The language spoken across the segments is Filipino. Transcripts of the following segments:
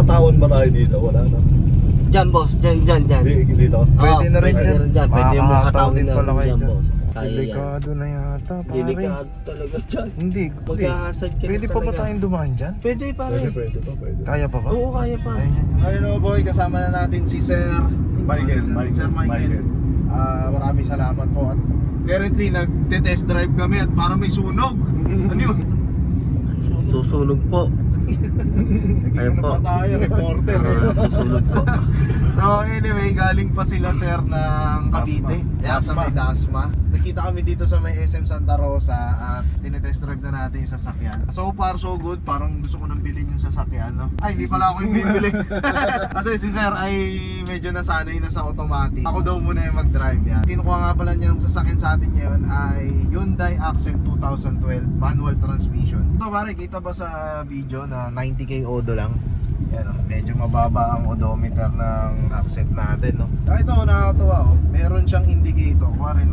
hahatawan ba tayo dito? Wala na. Diyan boss, diyan. Dito. Pwede na rin pwede dyan. rin dyan. Pwede mo Makakahataw hatawin din na pala rin kayo dyan dyan. boss. Kaya yan. Delikado na yata, pare. Delikado talaga dyan. Hindi. Mag-ahasad ka na Pwede pa ba talaga. tayong dumaan dyan? Pwede pare. Pwede pa. Kaya pa ba? Oo, kaya pa. Ayun o boy, kasama na natin si Sir Michael. Maraming salamat po. At currently, nagte-test drive kami at parang may sunog. Ano yun? Susunog po. Ayun pa tayo, reporter. Susunog po. So anyway, galing pa sila sir ng Cavite. Kaya sa may Dasma. Nakita kami dito sa may SM Santa Rosa at tinetest drive na natin yung sasakyan. So far so good, parang gusto ko nang bilhin yung sasakyan, no? Ay, hindi pala ako yung bibili. Kasi si sir ay medyo nasanay na sa automatic. Ako daw muna yung mag-drive yan. Kinukuha nga pala niyang sasakyan sa atin ngayon ay Hyundai Accent 2012 manual transmission. So pare, kita ba sa video na 90k odo lang? Yan, medyo mababa ang odometer ng Accent natin, no? Ito, nakakatawa, oh. Meron siyang indicator. Kuwari,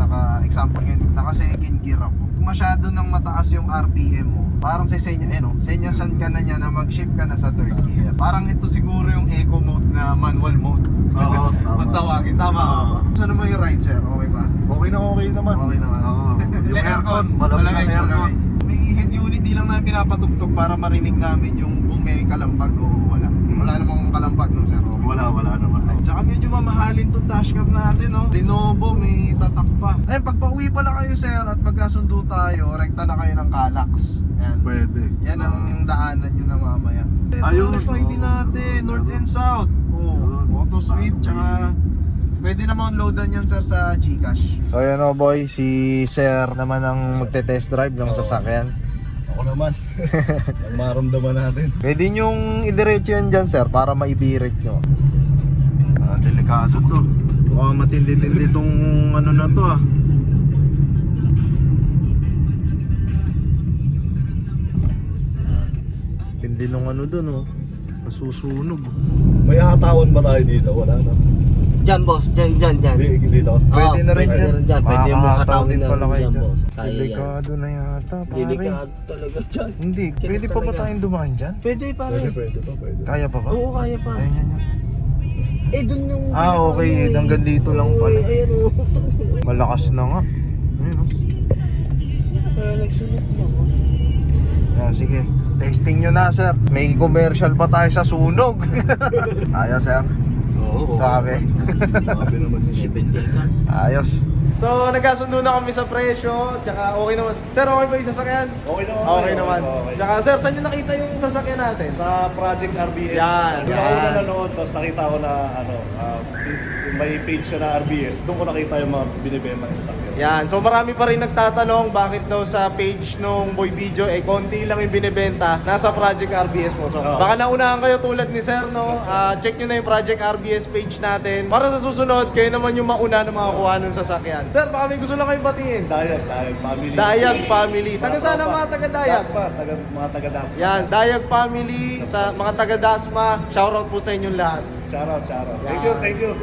example ngayon, naka second gear ako. Kung masyado nang mataas yung RPM mo, parang senyasan ka na niya na mag-shift ka na sa third gear. Parang ito siguro yung eco mode na manual mode. Oo, Kung tawagin, tama ka ba? Saan naman yung ride, sir? Okay ba? Okay naman. Okay naman. Oo. Yung aircon, malamig ang aircon. May head unit, di lang namin pinapatugtog para marinig namin yung kung may kalampag o wala. Wala namang kalampag, no, sir? Okay. Wala naman. Tsaka medyo mamahalin tong dashcam natin, no? Lenovo, may tatak pa. Ayun, pag pauwi pala kayo, sir, at magkasundo tayo, rekta na kayo ng Calax. Yan. Pwede. Yan ang daanan nyo na mamaya. Ayun. Ito, ID natin, North and South. Auto sweep, tsaka pwede naman loadan yan, sir, sa Gcash. So yan, o boy, si sir naman ang magte-test drive ng sasakyan. Ako naman. Ang maramdaman natin. Pwede nyong idiretso yan dyan, sir, para maibirit nyo. Delikado to. Mukhang matindi-tindi tong ano na to, ah. Tindi nung ano dun, oh. Nasusunog. May hahatawan ba tayo dito? Wala na. Diyan boss, diyan. Dito. Pwede na rin pwede dyan. Pwede mo Makakahataw hatawin din na pala rin kayo dyan dyan. boss. Kaya yan. Delikado na yata, pare. Delikado talaga dyan. Hindi, Kaya pwede pa ba talaga. tayong dumaan dyan? Pwede pare. Pwede pa. Kaya pa ba? Oo, kaya pa. Ayun, yan. Eh, dun yung... Okay, hanggang dito lang pala. Ayan o. Malakas na nga. Ayun, oh. Kaya nagsunod na ako. Sige, testing nyo na, sir. May commercial pa tayo sa sunog. Ayos, sir. Oo. Sabi. Sabi naman yun. Sipendil ka. Ayos. So, nagkasundo na kami sa presyo. Tsaka okay naman. Sir, okay ba yung sasakyan? Okay naman. Okay naman. Okay. Tsaka, sir, saan nyo nakita yung sasakyan natin? Sa Project RBS. Yan, Doon ako yan. nanonood, tapos nakita ko na may page siya na RBS. Doon ko nakita yung mga binibenta sa sasakyan. Yan. So, marami pa rin nagtatanong bakit daw sa page nung Boy Video, konti lang yung binibenta. Nasa Project RBS mo. So, Oo. baka naunahan kayo tulad ni Sir, no? Check nyo na yung Project RBS page natin. Para sa susunod, kayo naman yung mauna na makakuha ng sasakyan. Sir, baka may gusto lang kayong batiin. Dayag family. Dayag family. Taga saan ang mga taga Dayag? Dasma, mga taga Dasma. Yan, Dayag family sa mga taga Dasma. Shoutout po sa inyong lahat. Shoutout. Yan. Thank you.